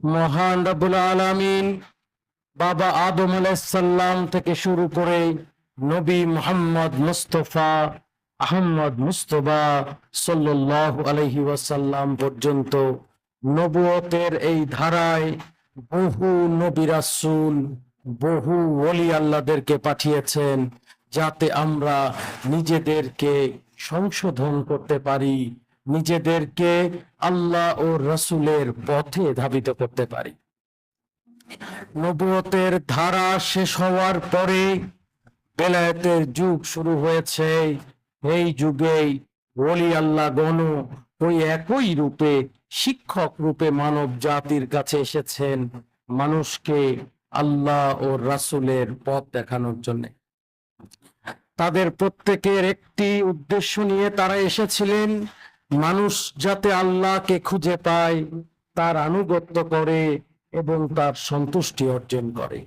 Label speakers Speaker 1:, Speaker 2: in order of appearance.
Speaker 1: মহান রব্বুল আলামিন বাবা আদম আলাইহিস সালাম থেকে শুরু করে নবী মুহাম্মদ মুস্তাফা আহমদ মুস্তফা সাল্লাল্লাহু আলাইহি ওয়াসাল্লাম পর্যন্ত নবুয়তের এই ধারায় বহু নবী রাসূল, বহু ওলি আল্লাহদেরকে পাঠিয়েছেন, যাতে আমরা নিজেদেরকে সংশোধন করতে পারি, নিজেদেরকে আল্লাহ ও রাসূলের পথে ধাবিত করতে পারি। নবুয়তের ধারা শেষ হওয়ার পরে বেলায়েতের যুগ শুরু হয়েছে। এই যুগেই ওলি আল্লাহ গণ ওই একই রূপে শিক্ষক রূপে মানব জাতির কাছে এসেছেন, মানুষকে আল্লাহ ও রাসূলের পথ দেখানোর জন্য। তাদের প্রত্যেকের একটি উদ্দেশ্য নিয়ে তারা এসেছিলেন, মানুষ যাতে আল্লাহকে খুঁজে পায়, তার আনুগত্য করে এবং তার সন্তুষ্টি অর্জন করে।